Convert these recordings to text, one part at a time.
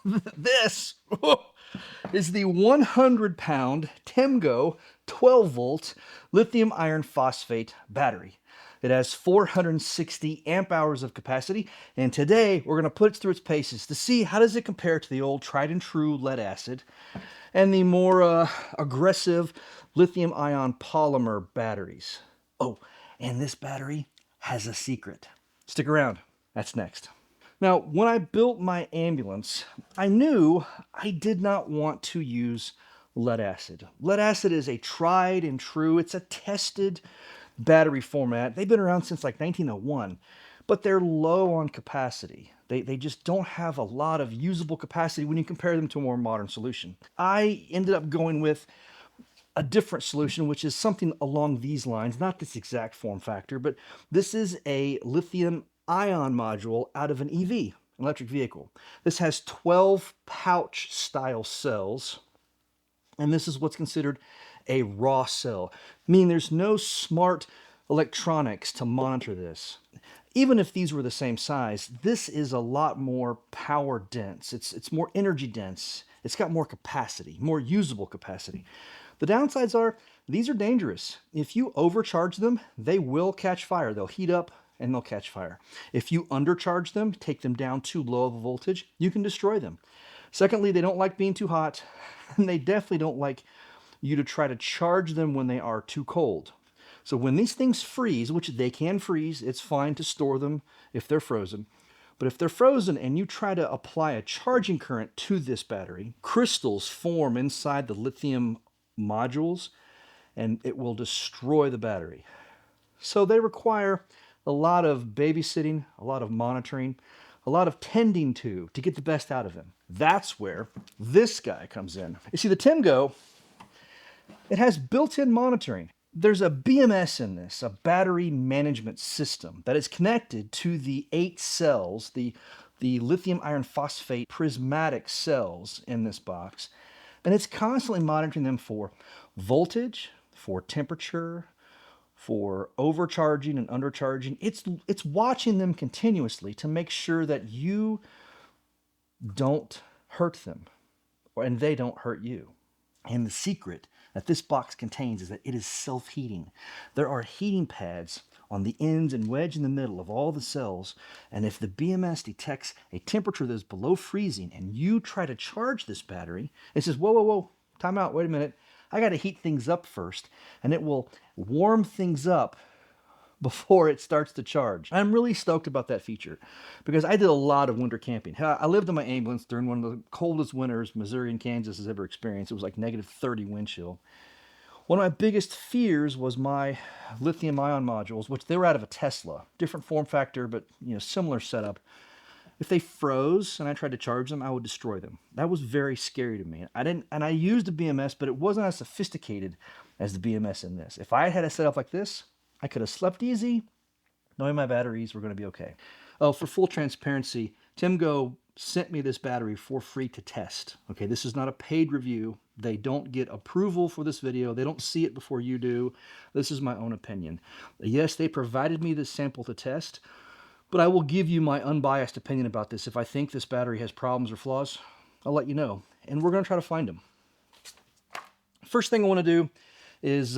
This is the 100-pound TEMGO 12-volt lithium iron phosphate battery. It has 460 amp hours of capacity, and today we're going to put it through its paces to see how does it compare to the old tried and true lead acid and the more aggressive lithium ion polymer batteries. Oh, and this battery has a secret. Stick around. That's next. Now, when I built my ambulance, I knew I did not want to use lead acid. Lead acid is a tried and true, it's a tested battery format. They've been around since like 1901, but they're low on capacity. They just don't have a lot of usable capacity when you compare them to a more modern solution. I ended up going with a different solution, which is something along these lines, not this exact form factor, but this is a lithium ion module out of an EV, an electric vehicle. This has 12 pouch style cells, and this is what's considered a raw cell, meaning there's no smart electronics to monitor this. Even if these were the same size, this is a lot more power dense. It's more energy dense. It's got more capacity, more usable capacity. The downsides are these are dangerous. If you overcharge them, they will catch fire. They'll heat up and they'll catch fire. If you undercharge them, take them down too low of a voltage, you can destroy them. Secondly, they don't like being too hot, and they definitely don't like you to try to charge them when they are too cold. So when these things freeze, which they can freeze, it's fine to store them if they're frozen. But if they're frozen and you try to apply a charging current to this battery, crystals form inside the lithium modules and it will destroy the battery. So they require a lot of babysitting, a lot of monitoring, a lot of tending to get the best out of them. That's where this guy comes in. You see, the TEMGO, it has built-in monitoring. There's a BMS in this, a battery management system, that is connected to the 8 cells, the lithium iron phosphate prismatic cells in this box. And it's constantly monitoring them for voltage, for temperature, for overcharging and undercharging. It's watching them continuously to make sure that you don't hurt them and they don't hurt you. And the secret that this box contains is that it is self-heating. There are heating pads on the ends and wedge in the middle of all the cells, and if the BMS detects a temperature that is below freezing and you try to charge this battery, it says, whoa, whoa, whoa, time out, wait a minute. I got to heat things up first, and it will warm things up before it starts to charge. I'm really stoked about that feature because I did a lot of winter camping. I lived in my ambulance during one of the coldest winters Missouri and Kansas has ever experienced. It was like -30 wind chill. One of my biggest fears was my lithium ion modules, which they were out of a Tesla, different form factor, but similar setup. If they froze and I tried to charge them, I would destroy them. That was very scary to me. I used a BMS, but it wasn't as sophisticated as the BMS in this. If I had a setup like this, I could have slept easy, knowing my batteries were going to be okay. Oh, for full transparency, TEMGO sent me this battery for free to test. Okay, this is not a paid review. They don't get approval for this video. They don't see it before you do. This is my own opinion. Yes, they provided me this sample to test, but I will give you my unbiased opinion about this. If I think this battery has problems or flaws, I'll let you know. And we're going to try to find them. First thing I want to do is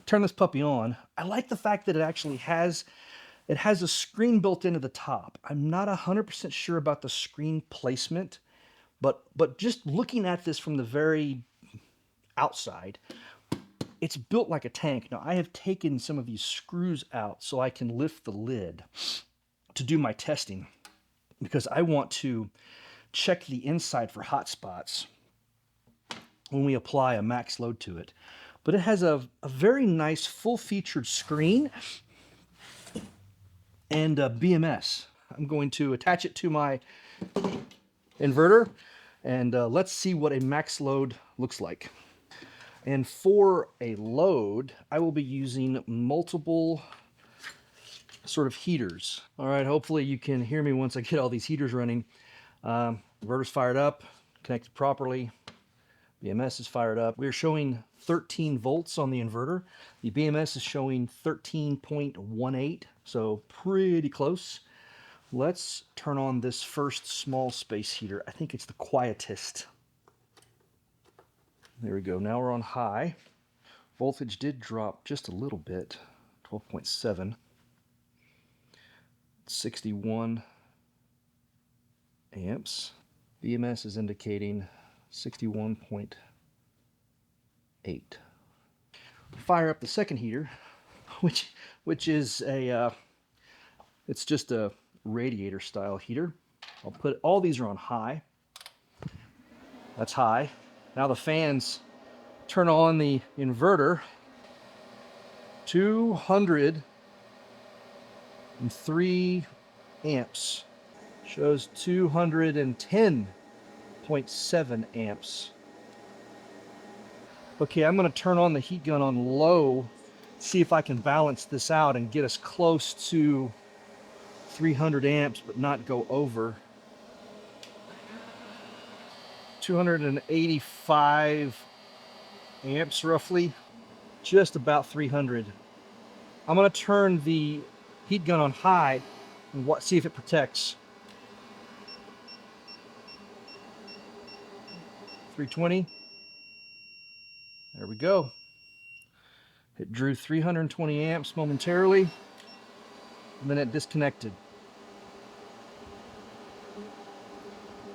turn this puppy on. I like the fact that it actually has a screen built into the top. I'm not 100% sure about the screen placement, but just looking at this from the very outside, it's built like a tank. Now, I have taken some of these screws out so I can lift the lid to do my testing because I want to check the inside for hot spots when we apply a max load to it. But it has a very nice full-featured screen and a BMS. I'm going to attach it to my inverter, and let's see what a max load looks like. And for a load, I will be using multiple sort of heaters. All right, hopefully you can hear me once I get all these heaters running. Inverter's fired up, connected properly. BMS is fired up. We're showing 13 volts on the inverter. The BMS is showing 13.18, so pretty close. Let's turn on this first small space heater. I think it's the quietest. There we go. Now we're on high. Voltage did drop just a little bit, 12.7. 61 amps. BMS is indicating 61.8. Fire up the second heater, which is it's just a radiator style heater. I'll put all these are on high. That's high. Now the fans turn on the inverter. 203 amps. Shows 210.7 amps. Okay, I'm going to turn on the heat gun on low, see if I can balance this out and get us close to 300 amps, but not go over. 285 amps roughly, just about 300. I'm going to turn the heat gun on high and see if it protects. 320. There we go. It drew 320 amps momentarily, and then it disconnected.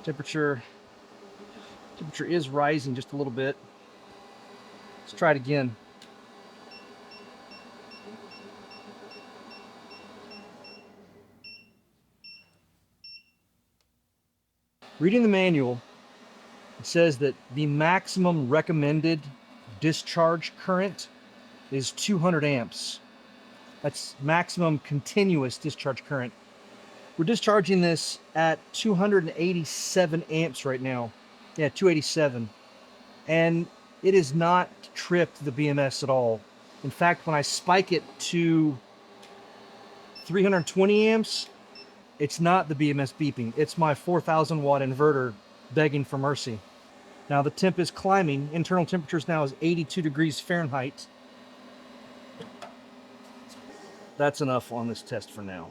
Temperature is rising just a little bit. Let's try it again. Reading the manual, it says that the maximum recommended discharge current is 200 amps. That's maximum continuous discharge current. We're discharging this at 287 amps right now. Yeah, 287. And it is not tripped the BMS at all. In fact, when I spike it to 320 amps, it's not the BMS beeping. It's my 4,000 watt inverter begging for mercy. Now the temp is climbing. Internal temperatures now is 82 degrees Fahrenheit. That's enough on this test for now.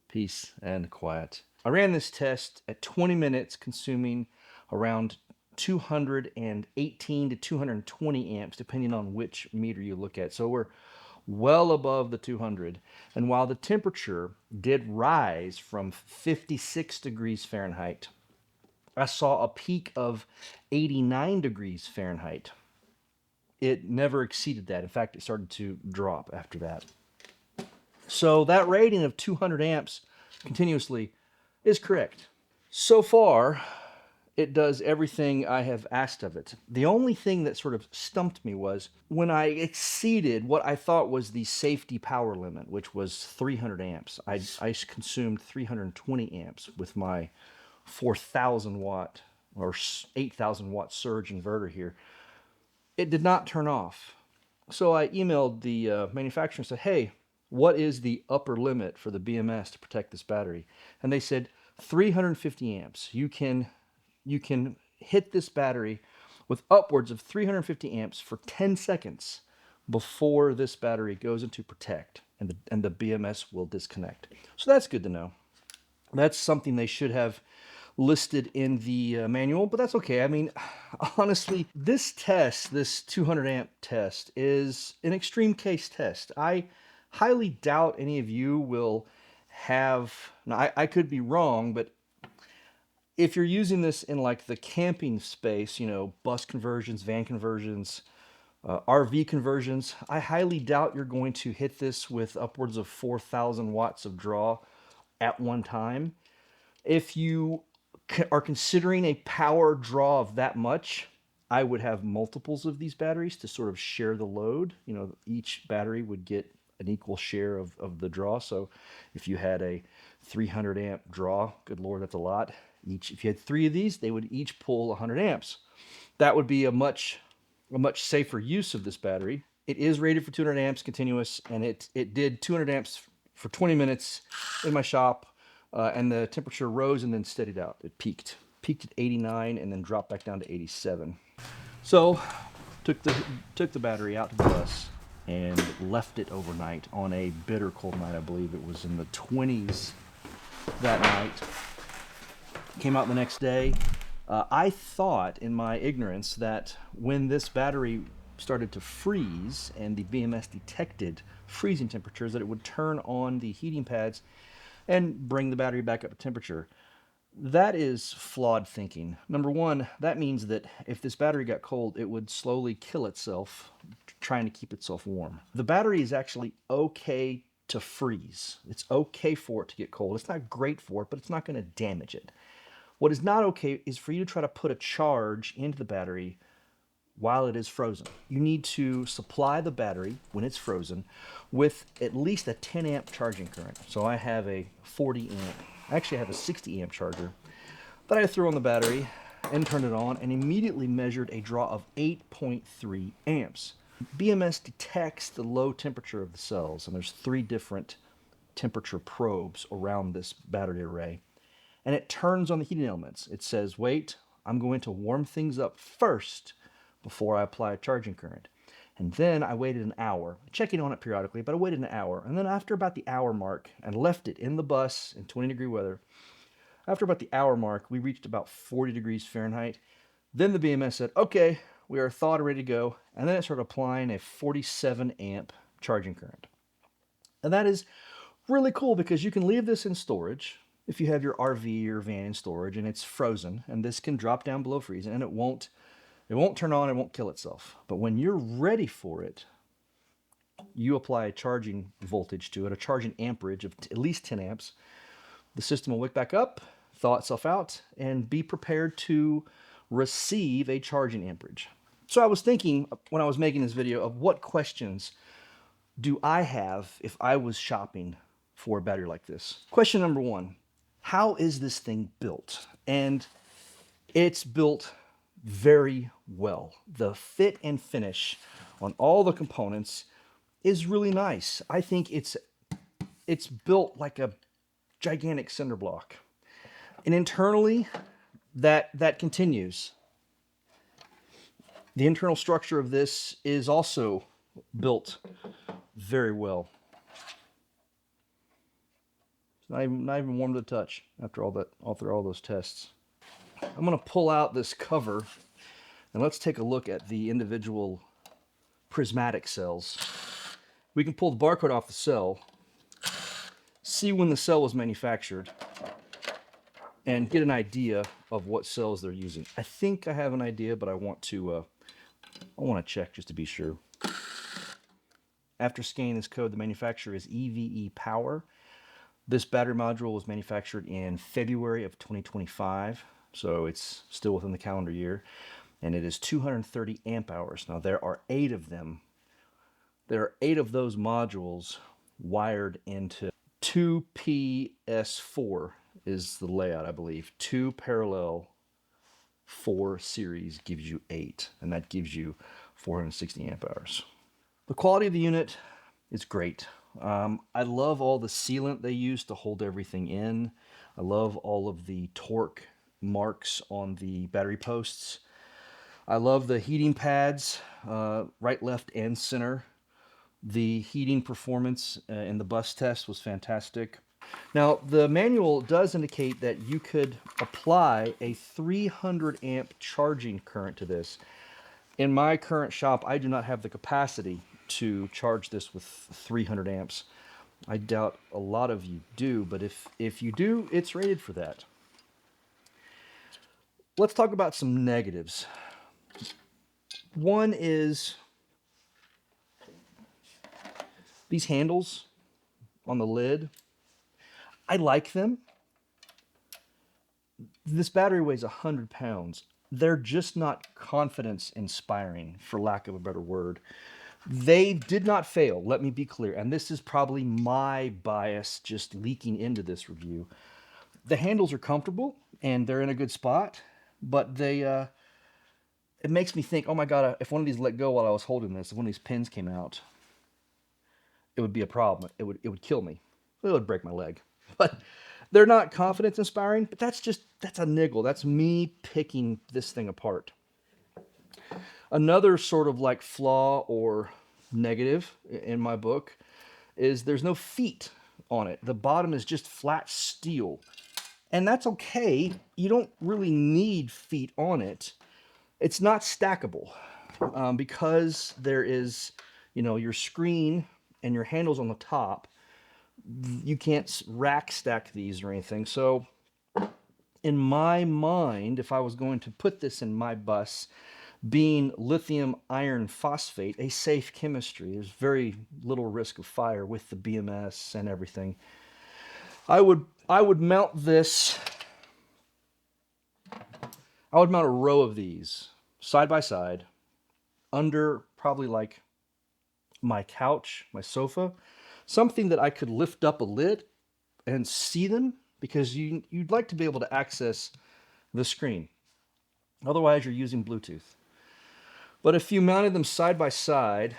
Peace and quiet. I ran this test at 20 minutes, consuming around 218 to 220 amps, depending on which meter you look at. So we're well above the 200. And while the temperature did rise from 56 degrees Fahrenheit, I saw a peak of 89 degrees Fahrenheit. It never exceeded that. In fact, it started to drop after that. So that rating of 200 amps continuously is correct. So far, it does everything I have asked of it. The only thing that sort of stumped me was when I exceeded what I thought was the safety power limit, which was 300 amps. I consumed 320 amps with my 4,000 watt or 8,000 watt surge inverter here. It did not turn off. So I emailed the manufacturer and said, hey, what is the upper limit for the BMS to protect this battery? And they said 350 amps. You can hit this battery with upwards of 350 amps for 10 seconds before this battery goes into protect, and the BMS will disconnect. So that's good to know. That's something they should have listed in the manual, but that's okay. I mean, honestly, this test, this 200 amp test, is an extreme case test. I highly doubt any of you will have, now I could be wrong, but if you're using this in like the camping space, you know, bus conversions, van conversions, RV conversions, I highly doubt you're going to hit this with upwards of 4,000 watts of draw at one time. If you are considering a power draw of that much, I would have multiples of these batteries to sort of share the load. You know, each battery would get an equal share of the draw. So if you had a 300 amp draw, good Lord, that's a lot. If you had 3 of these, they would each pull 100 amps. That would be a much safer use of this battery. It is rated for 200 amps continuous, and it did 200 amps for 20 minutes in my shop, and the temperature rose and then steadied out. It peaked at 89 and then dropped back down to 87. So took the battery out to the bus. and left it overnight on a bitter cold night. I believe it was in the 20s that night. Came out the next day. I thought in my ignorance that when this battery started to freeze and the BMS detected freezing temperatures, that it would turn on the heating pads and bring the battery back up to temperature. That is flawed thinking. Number one, that means that if this battery got cold, it would slowly kill itself trying to keep itself warm. The battery is actually okay to freeze. It's okay for it to get cold. It's not great for it, but it's not going to damage it. What is not okay is for you to try to put a charge into the battery while it is frozen. You need to supply the battery when it's frozen with at least a 10 amp charging current. So I have a 40 amp, actually I have a 60 amp charger that I threw on the battery and turned it on and immediately measured a draw of 8.3 amps. BMS detects the low temperature of the cells, and there's 3 different temperature probes around this battery array. And it turns on the heating elements. It says, wait, I'm going to warm things up first before I apply a charging current. And then I waited an hour, checking on it periodically, but I waited an hour. And then after about the hour mark, and left it in the bus in 20-degree weather. After about the hour mark, we reached about 40 degrees Fahrenheit. Then the BMS said, okay, we are thawed and ready to go. And then it started applying a 47 amp charging current. And that is really cool because you can leave this in storage if you have your RV or van in storage and it's frozen, and this can drop down below freezing and it won't turn on, it won't kill itself. But when you're ready for it, you apply a charging voltage to it, a charging amperage of at least 10 amps. The system will wake back up, thaw itself out, and be prepared to receive a charging amperage. So I was thinking when I was making this video of what questions do I have if I was shopping for a battery like this. Question number 1, how is this thing built? And it's built very well. The fit and finish on all the components is really nice. I think it's built like a gigantic cinder block. And internally, that continues. The internal structure of this is also built very well. It's not even warm to the touch after all those tests. I'm going to pull out this cover and let's take a look at the individual prismatic cells. We can pull the barcode off the cell, see when the cell was manufactured, and get an idea of what cells they're using. I think I have an idea, but I want to check just to be sure. After scanning this code, the manufacturer is EVE-Power. This battery module was manufactured in February of 2025, so it's still within the calendar year, and it is 230 amp hours. Now there are 8 of them. There are 8 of those modules wired into 2PS4 is the layout, I believe. 2 parallel 4 series gives you 8, and that gives you 460 amp hours. The quality of the unit is great. I love all the sealant they use to hold everything in. I love all of the torque marks on the battery posts. I love the heating pads, right, left, and center. The heating performance in the bus test was fantastic. Now, the manual does indicate that you could apply a 300 amp charging current to this. In my current shop, I do not have the capacity to charge this with 300 amps. I doubt a lot of you do, but if you do, it's rated for that. Let's talk about some negatives. One is these handles on the lid. I like them. This battery weighs 100 pounds. They're just not confidence inspiring, for lack of a better word. They did not fail, let me be clear, and this is probably my bias just leaking into this review. The handles are comfortable and they're in a good spot, but it makes me think, oh my God, if one of these let go while I was holding this, if one of these pins came out, it would be a problem. It would kill me. It would break my leg. But they're not confidence inspiring, but that's a niggle. That's me picking this thing apart. Another sort of like flaw or negative in my book is there's no feet on it. The bottom is just flat steel. And that's okay. You don't really need feet on it. It's not stackable because there is, your screen and your handles on the top. You can't rack stack these or anything. So in my mind, if I was going to put this in my bus, being lithium iron phosphate, a safe chemistry, there's very little risk of fire with the BMS and everything. I would mount this. I would mount a row of these side by side under probably like my couch, my sofa, something that I could lift up a lid and see them, because you'd like to be able to access the screen. Otherwise, you're using Bluetooth. But if you mounted them side by side,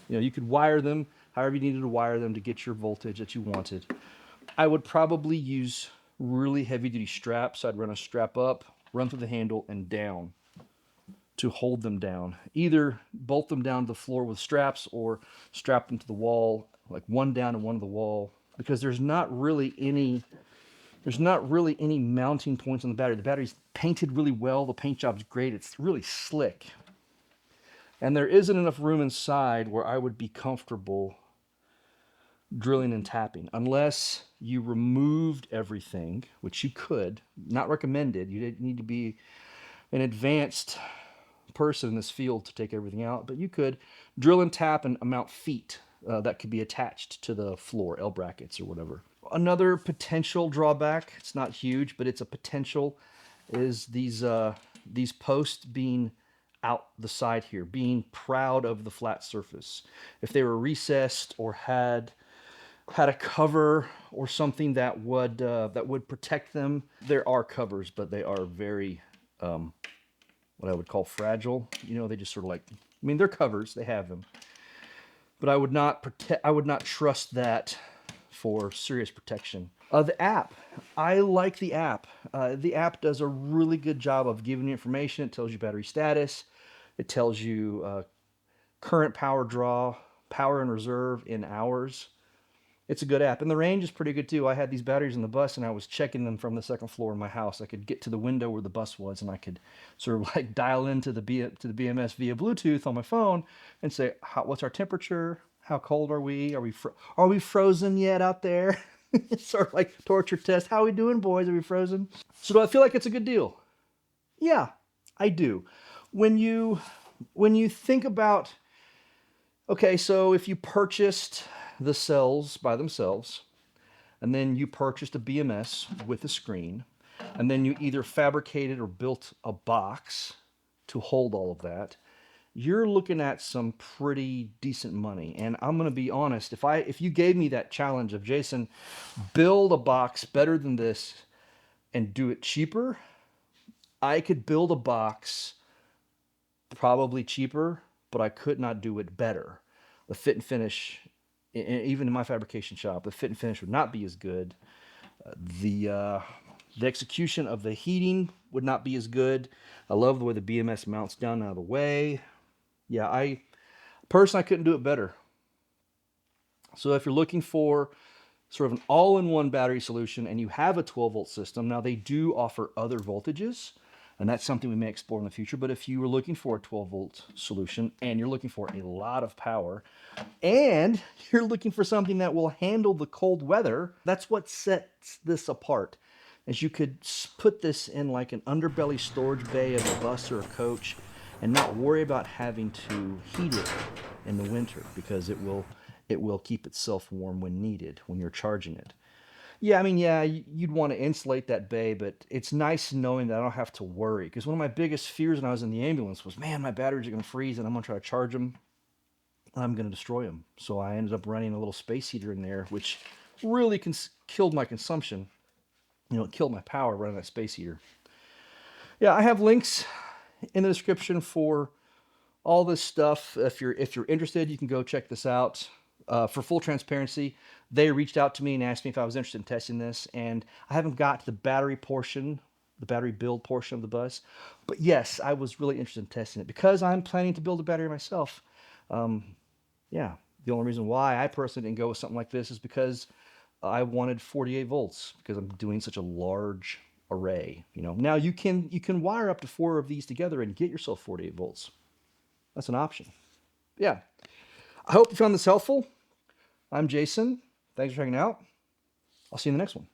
you could wire them however you needed to wire them to get your voltage that you wanted. I would probably use really heavy duty straps. I'd run a strap up, run through the handle and down to hold them down. Either bolt them down to the floor with straps or strap them to the wall, like one down and one to the wall, because there's not really any mounting points on the battery. The battery's painted really well. The paint job's great. It's really slick. And there isn't enough room inside where I would be comfortable drilling and tapping, unless you removed everything, which you could. Not recommended. You didn't need to be an advanced person in this field to take everything out, but you could drill and tap and mount feet that could be attached to the floor, L brackets or whatever. Another potential drawback, it's not huge, but it's a potential, is these posts being out the side here, being proud of the flat surface. If they were recessed or had a cover or something that would protect them. There are covers, but they are very what I would call fragile. They just sort of they're covers, they have them. But I would not trust that for serious protection. The app, I like the app. The app does a really good job of giving you information. It tells you battery status. It tells you current power draw, power in reserve in hours. It's a good app, and the range is pretty good too. I had these batteries in the bus, and I was checking them from the second floor of my house. I could get to the window where the bus was, and I could sort of dial into the BMS via Bluetooth on my phone and say, "What's our temperature? How cold are we? Are we frozen yet out there?" It's sort of like torture test. How are we doing, boys? Are we frozen? So do I feel like it's a good deal? Yeah, I do. When you think about, okay, so if you purchased the cells by themselves, and then you purchased a BMS with a screen, and then you either fabricated or built a box to hold all of that, you're looking at some pretty decent money. And I'm going to be honest, if you gave me that challenge of, Jason, build a box better than this and do it cheaper, I could build a box probably cheaper, but I could not do it better. The fit and finish, even in my fabrication shop, the fit and finish would not be as good. The execution of the heating would not be as good. I love the way the BMS mounts down out of the way. Yeah, I couldn't do it better. So if you're looking for sort of an all-in-one battery solution and you have a 12-volt system, now they do offer other voltages, and that's something we may explore in the future. But if you were looking for a 12-volt solution and you're looking for a lot of power and you're looking for something that will handle the cold weather, that's what sets this apart. As you could put this in like an underbelly storage bay of a bus or a coach and not worry about having to heat it in the winter, because it will keep itself warm when needed, when you're charging it. Yeah, you'd want to insulate that bay, but it's nice knowing that I don't have to worry. Because one of my biggest fears when I was in the ambulance was, man, my batteries are going to freeze and I'm going to try to charge them. I'm going to destroy them. So I ended up running a little space heater in there, which really killed my consumption. It killed my power running that space heater. Yeah, I have links in the description for all this stuff. If you're interested, you can go check this out. For full transparency, they reached out to me and asked me if I was interested in testing this, and I haven't got to the battery build portion of the bus. But yes, I was really interested in testing it because I'm planning to build a battery myself. Yeah. The only reason why I personally didn't go with something like this is because I wanted 48 volts because I'm doing such a large array. Now you can wire up to 4 of these together and get yourself 48 volts. That's an option. Yeah. I hope you found this helpful. I'm Jason. Thanks for hanging out. I'll see you in the next one.